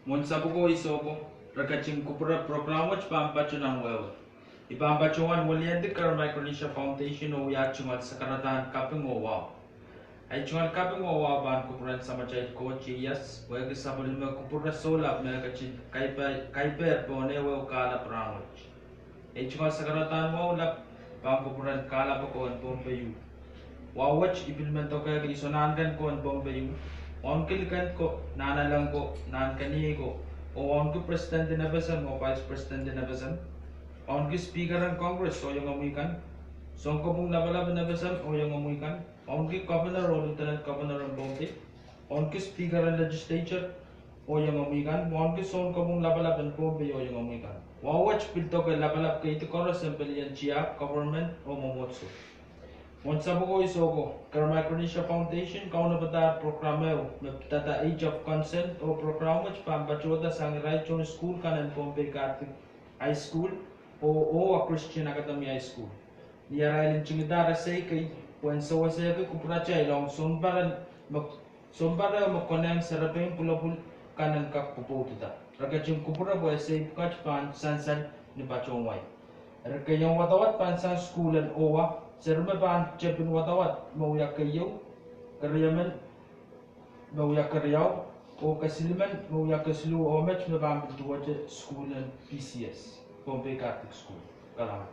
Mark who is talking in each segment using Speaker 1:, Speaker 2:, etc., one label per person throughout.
Speaker 1: Monsabuko isoko, rakaching kupura programo pampacho ng wewe. Ipampachuan walian di kar Micronesia Foundation o yachungat sa karatahan kaping wow. Ay chungat kaping wow ban kupuran sama chay ko chiyas, wega sa bulima kupura solap na kachin kaiper bone wewe kala prangoch. Ay chungat sa karatahan wow lap bang kupuran kala pa ko ang bombayu. Wawach implemento kaya isonan kan ko ang bombayu. Onkil kan ko nana lang ko nan kani ko o onko president na basam o vice president na basam onko speaker ng congress o yung amuikan songko mong labalab na basam o yung amuikan onko governor o lieutenant governor ng bombe onko speaker ng legislature o yung amuikan onko songko mong labalab ng bombe o yung amuikan wawach pinto kay labalab kay ito koro assembly yan chia government o momotso Monsabuko isoko, Micronesia Foundation, kauna bata programeo, tata Age of Consent o programa pambachoda sang Raichon School kanan Pompey Catholic High School o a Christian Academy High School. Niarailin chingidara say kay when so was ebe kupracha ilong sombara makonang sarapeng pulapul kanan kakpupututa. Ragaching kupura boy say kach pan sansan ni bachongway. Ragayong watawat pansan school and owa Serbaban Chapin Watawat, Mauya Kayo, Kariaman, Mauya Kariao, o Kasiliman, Mauya Kasilu, or Match Mabam to watch school and PCS, Bombay Catholic School, Kalam.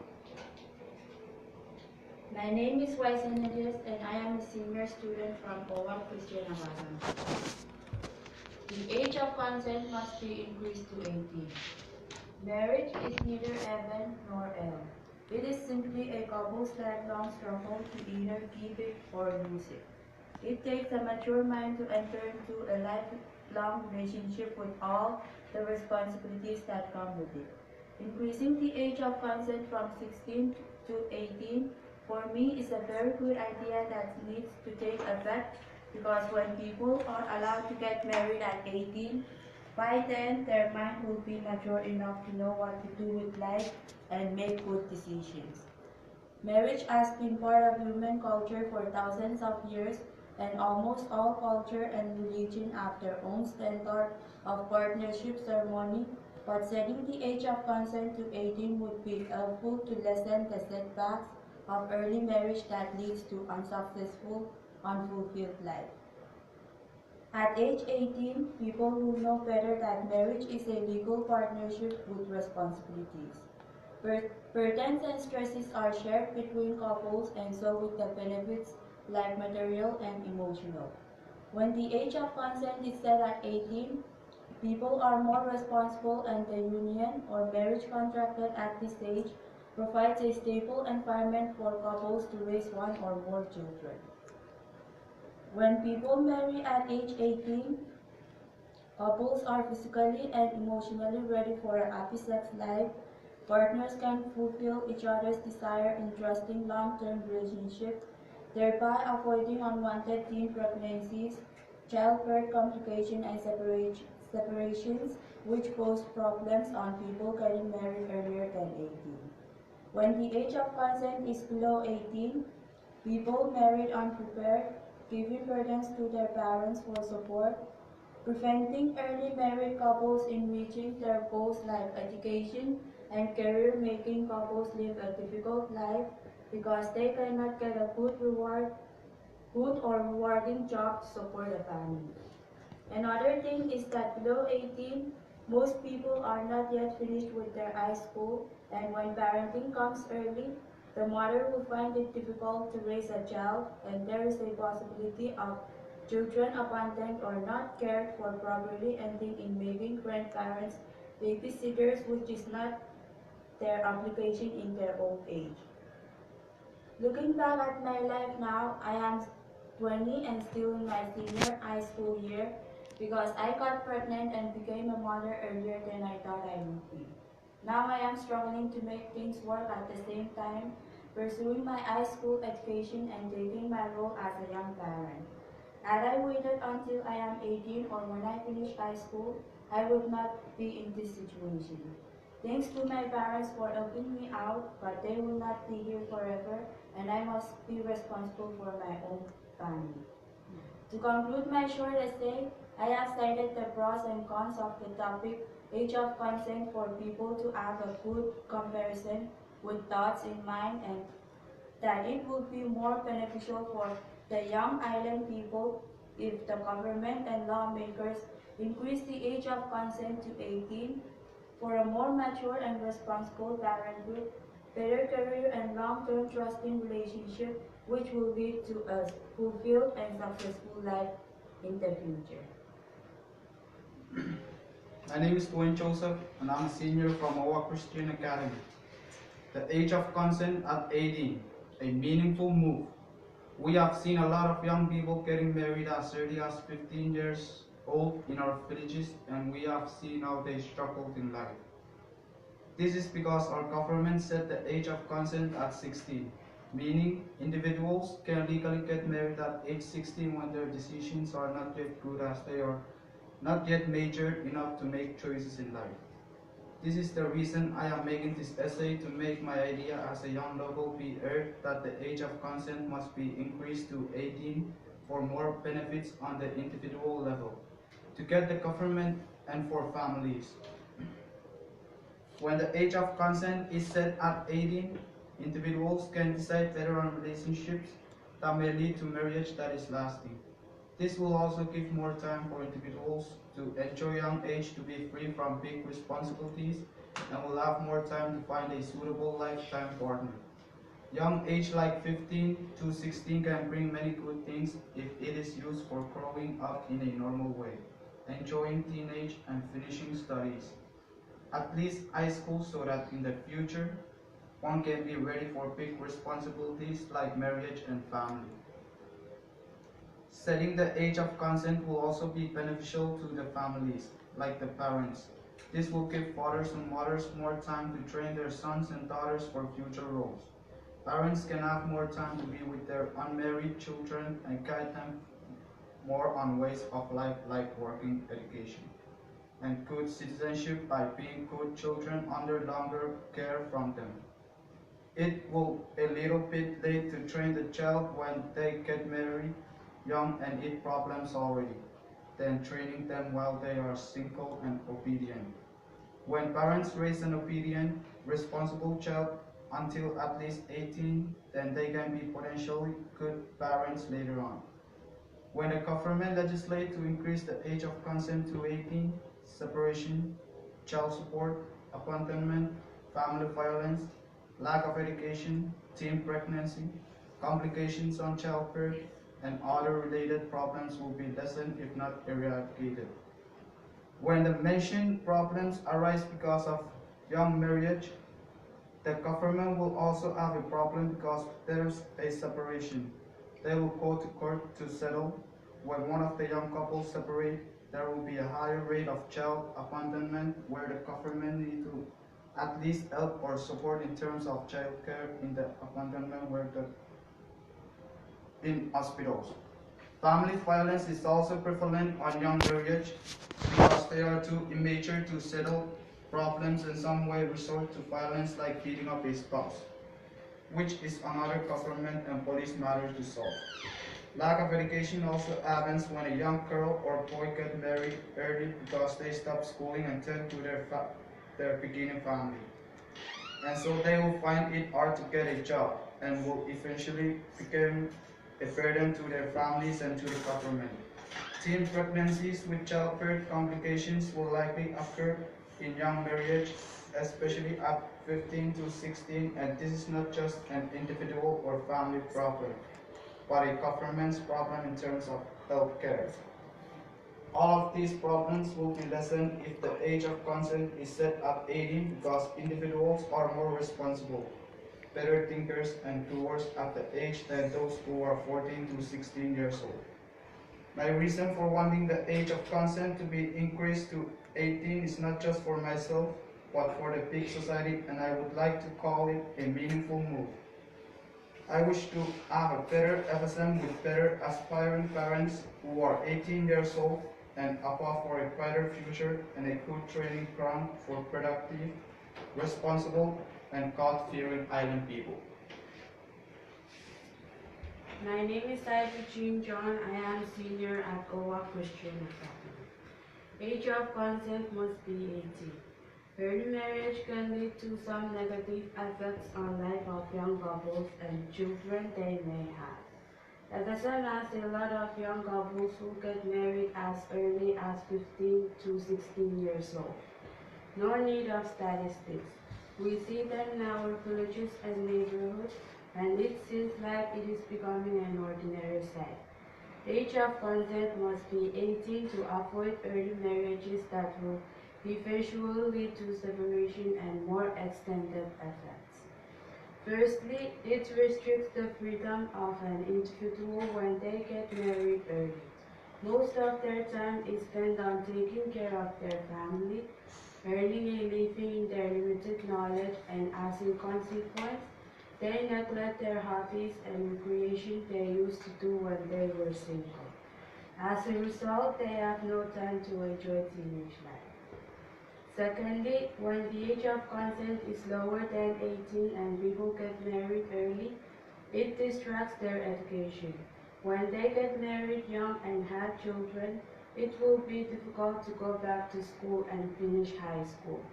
Speaker 2: My name is Waisen Nadis and I am a senior student from Owa Christian Academy. The age of consent must be increased to 18. Marriage is neither heaven nor hell. It is simply a couple's lifelong struggle to either keep it or lose it. It takes a mature mind to enter into a lifelong relationship with all the responsibilities that come with it. Increasing the age of consent from 16 to 18 for me is a very good idea that needs to take effect because when people are allowed to get married at 18, by then their mind will be mature enough to know what to do with life and make good decisions. Marriage has been part of human culture for thousands of years, and almost all culture and religion have their own standard of partnership ceremony, but setting the age of consent to 18 would be helpful to lessen the setbacks of early marriage that leads to unsuccessful, unfulfilled life. At age 18, people will know better that marriage is a legal partnership with responsibilities. Burdens and stresses are shared between couples and so with the benefits like material and emotional. When the age of consent is set at 18, people are more responsible and the union or marriage contracted at this age provides a stable environment for couples to raise one or more children. When people marry at age 18, couples are physically and emotionally ready for a happy sex life. Partners can fulfill each other's desire in trusting long-term relationship, thereby avoiding unwanted teen pregnancies, childbirth complications, and separations, which pose problems on people getting married earlier than 18. When the age of consent is below 18, people married unprepared, giving burdens to their parents for support, preventing early married couples in reaching their goals like education and career, making couples live a difficult life because they cannot get a good or rewarding job to support a family. Another thing is that below 18, most people are not yet finished with their high school, and when parenting comes early, the mother will find it difficult to raise a child, and there is a possibility of children abandoned or not cared for properly, ending in making grandparents babysitters, which is not their obligation in their old age. Looking back at my life now, I am 20 and still in my senior high school year because I got pregnant and became a mother earlier than I thought I would be. Now I am struggling to make things work at the same time, pursuing my high school education and taking my role as a young parent. Had I waited until I am 18 or when I finish high school, I would not be in this situation. Thanks to my parents for helping me out, but they will not be here forever, and I must be responsible for my own family. To conclude my short essay, I have cited the pros and cons of the topic age of consent for people to have a good comparison with thoughts in mind, and that it would be more beneficial for the young island people if the government and lawmakers increase the age of consent to 18 for a more mature and responsible parenthood, better career and long-term trusting relationship which will lead to a fulfilled and successful life in the future.
Speaker 3: My name is Owen Joseph, and I'm a senior from Owa Christian Academy. The age of consent at 18, a meaningful move. We have seen a lot of young people getting married as early as 15 years old in our villages, and we have seen how they struggled in life. This is because our government set the age of consent at 16, meaning individuals can legally get married at age 16 when their decisions are not yet good, as they are not yet matured enough to make choices in life. This is the reason I am making this essay, to make my idea as a young local be heard that the age of consent must be increased to 18 for more benefits on the individual level, to get the government and for families. When the age of consent is set at 18, individuals can decide better on relationships that may lead to marriage that is lasting. This will also give more time for individuals to enjoy young age, to be free from big responsibilities, and will have more time to find a suitable lifetime partner. Young age like 15 to 16 can bring many good things if it is used for growing up in a normal way, enjoying teenage and finishing studies, at least high school, so that in the future one can be ready for big responsibilities like marriage and family. Setting the age of consent will also be beneficial to the families, like the parents. This will give fathers and mothers more time to train their sons and daughters for future roles. Parents can have more time to be with their unmarried children and guide them more on ways of life like working, education, and good citizenship by being good children under longer care from them. It will a little bit late to train the child when they get married young and eat problems already, then training them while they are single and obedient. When parents raise an obedient, responsible child until at least 18, then they can be potentially good parents later on. When the government legislates to increase the age of consent to 18, separation, child support, abandonment, family violence, lack of education, teen pregnancy, complications on childbirth, and other related problems will be lessened if not eradicated. When the mentioned problems arise because of young marriage, the government will also have a problem because there's a separation. They will go to court to settle. When one of the young couples separate, there will be a higher rate of child abandonment, where the government need to at least help or support in terms of child care in the abandonment where in hospitals. Family violence is also prevalent on young marriage because they are too immature to settle problems, and some way resort to violence like beating up a spouse, which is another government and police matter to solve. Lack of education also happens when a young girl or boy get married early because they stop schooling and turn to their beginning family. And so they will find it hard to get a job and will eventually become a burden to their families and to the government. Teen pregnancies with childbirth complications will likely occur in young marriage, especially at 15 to 16, and this is not just an individual or family problem, but a government's problem in terms of health care. All of these problems will be lessened if the age of consent is set at 18 because individuals are more responsible, better thinkers and doers at the age than those who are 14 to 16 years old. My reason for wanting the age of consent to be increased to 18 is not just for myself, but for the big society, and I would like to call it a meaningful move. I wish to have a better FSM with better aspiring parents who are 18 years old and above for a brighter future and a good training ground for productive, responsible, and God-fearing island people.
Speaker 2: My name is Said Jean John. I am senior at Owa Christian Academy. Age of consent must be 18. Early marriage can lead to some negative effects on life of young couples and children they may have. As a lot of young couples who get married as early as 15 to 16 years old. No need of statistics. We see them in our villages and neighborhoods, and it seems like it is becoming an ordinary sight. Age of consent must be 18 to avoid early marriages that will eventually lead to separation and more extended effects. Firstly, it restricts the freedom of an individual when they get married early. Most of their time is spent on taking care of their family, earning a living in their limited knowledge, and as a consequence, they neglect their hobbies and recreation they used to do when they were single. As a result, they have no time to enjoy teenage life. Secondly, when the age of consent is lower than 18 and people get married early, it distracts their education. When they get married young and have children, it will be difficult to go back to school and finish high school.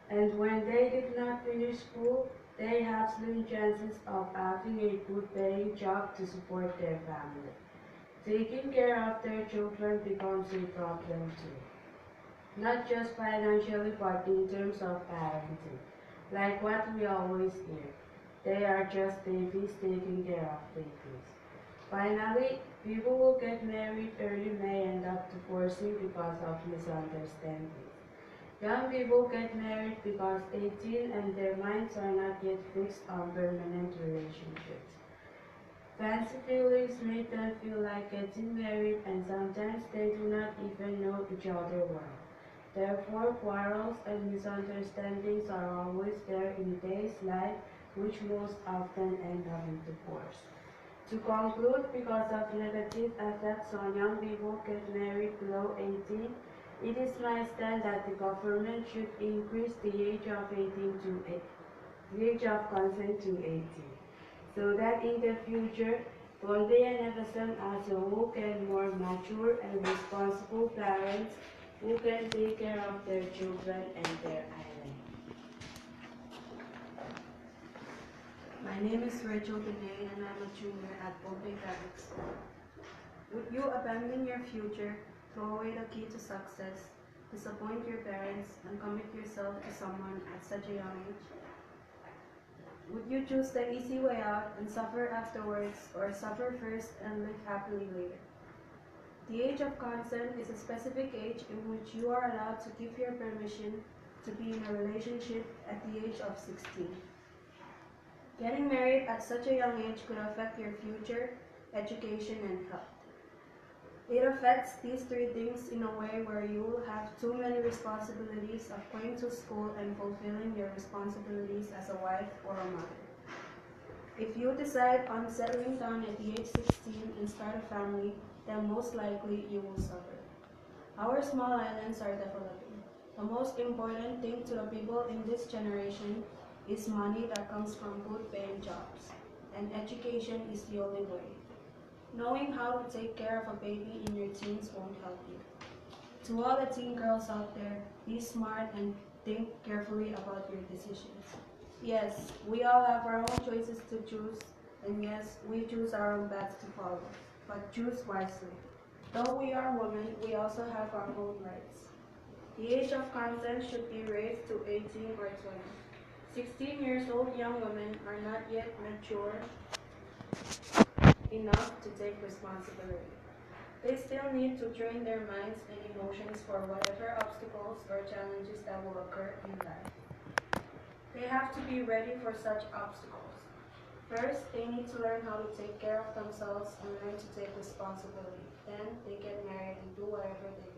Speaker 2: And when they did not finish school, they have slim chances of having a good paying job to support their family. Taking care of their children becomes a problem too. Not just financially, but in terms of parenting. Like what we always hear, they are just babies taking care of babies. Finally, people who get married early may end up divorcing because of misunderstandings. Young people get married because 18 and their minds are not yet fixed on permanent relationships. Fancy feelings make them feel like getting married, and sometimes they do not even know each other well. Therefore, quarrels and misunderstandings are always there in days' life, which most often end up in divorce. To conclude, because of negative effects on young people get married below 18, it is my stand that the government should increase the age of 18 to 8, the age of consent to 18, so that in the future, Bombay and Everson as a whole can more mature and responsible parents who can take care of their children and their island.
Speaker 4: My name is Rachel Benet and I'm a junior at Bombay Catholic School. Would you abandon your future, throw away the key to success, disappoint your parents, and commit yourself to someone at such a young age? Would you choose the easy way out and suffer afterwards, or suffer first and live happily later? The age of consent is a specific age in which you are allowed to give your permission to be in a relationship at the age of 16. Getting married at such a young age could affect your future, education, and health. It affects these three things in a way where you will have too many responsibilities of going to school and fulfilling your responsibilities as a wife or a mother. If you decide on settling down at the age 16 and start a family, then most likely you will suffer. Our small islands are developing. The most important thing to the people in this generation is money that comes from good paying jobs, and education is the only way. Knowing how to take care of a baby in your teens won't help you. To all the teen girls out there, be smart and think carefully about your decisions. Yes, we all have our own choices to choose, and yes, we choose our own paths to follow, but choose wisely. Though we are women, we also have our own rights. The age of consent should be raised to 18 or 20. 16 years old young women are not yet mature enough to take responsibility. They still need to train their minds and emotions for whatever obstacles or challenges that will occur in life. They have to be ready for such obstacles. First, they need to learn how to take care of themselves and learn to take responsibility. Then, they get married and do whatever they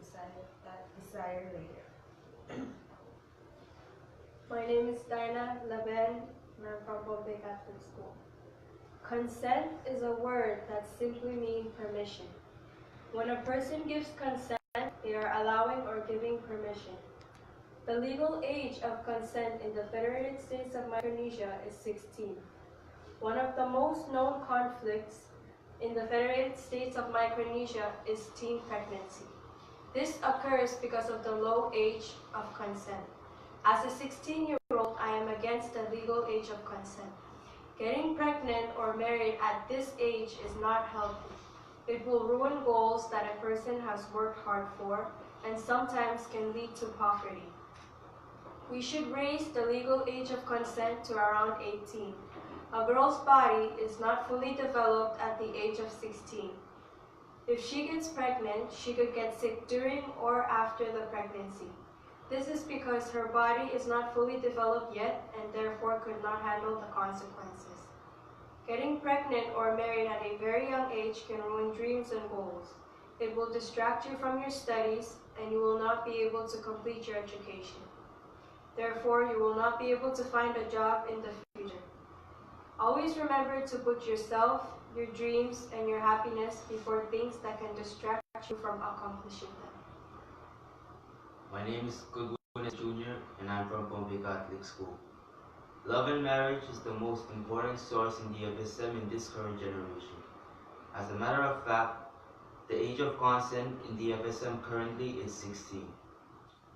Speaker 4: desire later.
Speaker 5: My name is Darna Laben, and I'm from Bombay Catholic School. Consent is a word that simply means permission. When a person gives consent, they are allowing or giving permission. The legal age of consent in the Federated States of Micronesia is 16. One of the most known conflicts in the Federated States of Micronesia is teen pregnancy. This occurs because of the low age of consent. As a 16-year-old, I am against the legal age of consent. Getting pregnant or married at this age is not healthy. It will ruin goals that a person has worked hard for and sometimes can lead to poverty. We should raise the legal age of consent to around 18. A girl's body is not fully developed at the age of 16. If she gets pregnant, she could get sick during or after the pregnancy. This is because her body is not fully developed yet and therefore could not handle the consequences. Getting pregnant or married at a very young age can ruin dreams and goals. It will distract you from your studies and you will not be able to complete your education. Therefore, you will not be able to find a job in the future. Always remember to put yourself, your dreams, and your happiness before things that can distract you from accomplishing them.
Speaker 6: My name is Goodwin Jr. and I'm from Bombay Catholic School. Love and marriage is the most important source in the FSM in this current generation. As a matter of fact, the age of consent in the FSM currently is 16.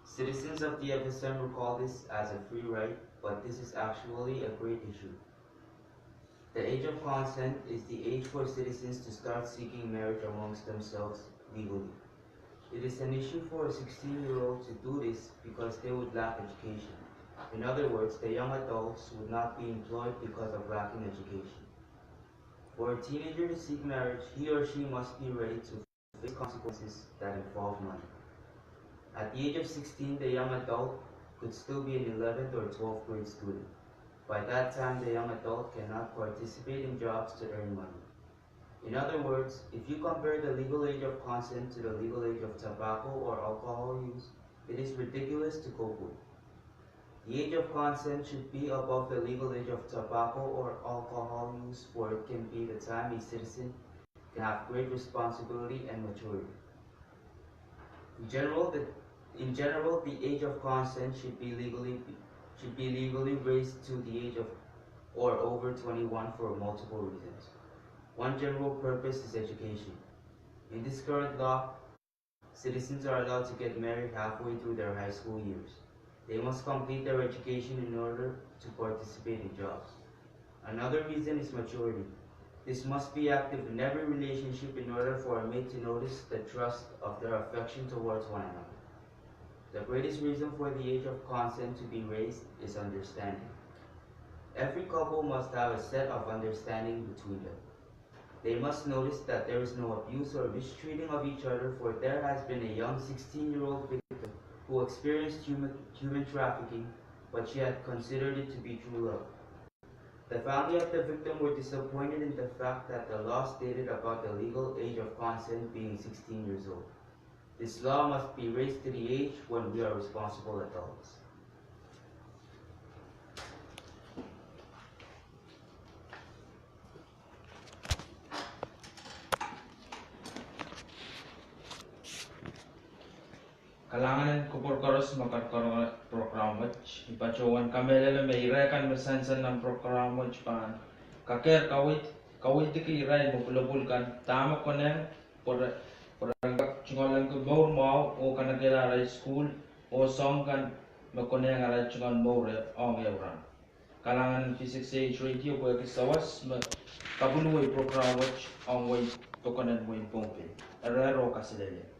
Speaker 6: Citizens of the FSM recall this as a free right, but this is actually a great issue. The age of consent is the age for citizens to start seeking marriage amongst themselves legally. It is an issue for a 16-year-old to do this because they would lack education. In other words, the young adults would not be employed because of lacking education. For a teenager to seek marriage, he or she must be ready to face consequences that involve money. At the age of 16, the young adult could still be an 11th or 12th grade student. By that time, the young adult cannot participate in jobs to earn money. In other words, if you compare the legal age of consent to the legal age of tobacco or alcohol use, it is ridiculous to cope with. The age of consent should be above the legal age of tobacco or alcohol use, for it can be the time a citizen can have great responsibility and maturity. In general, the age of consent should be legally raised to the age of or over 21 for multiple reasons. One general purpose is education. In this current law, citizens are allowed to get married halfway through their high school years. They must complete their education in order to participate in jobs. Another reason is maturity. This must be active in every relationship in order for a mate to notice the trust of their affection towards one another. The greatest reason for the age of consent to be raised is understanding. Every couple must have a set of understanding between them. They must notice that there is no abuse or mistreating of each other, for there has been a young 16-year-old victim who experienced human trafficking, but she had considered it to be true love. The family of the victim were disappointed in the fact that the law stated about the legal age of consent being 16 years old. This law must be raised to the age when we are responsible adults.
Speaker 1: Kalangan ko porkoros makarkaroon program watch. Ipacuan kami lele may irekan mesansan ng program watch pan. Kaker kawit ki iray mo pulubulkan tama ko neng por cungolan ko bawr mau o kanagela ray school o song kan makoneng aray cungon bawr ong euran. Kalangan physics age radio ko kisawas kabuluay program watch ong way tokonan mo impompe. Erero kasilele.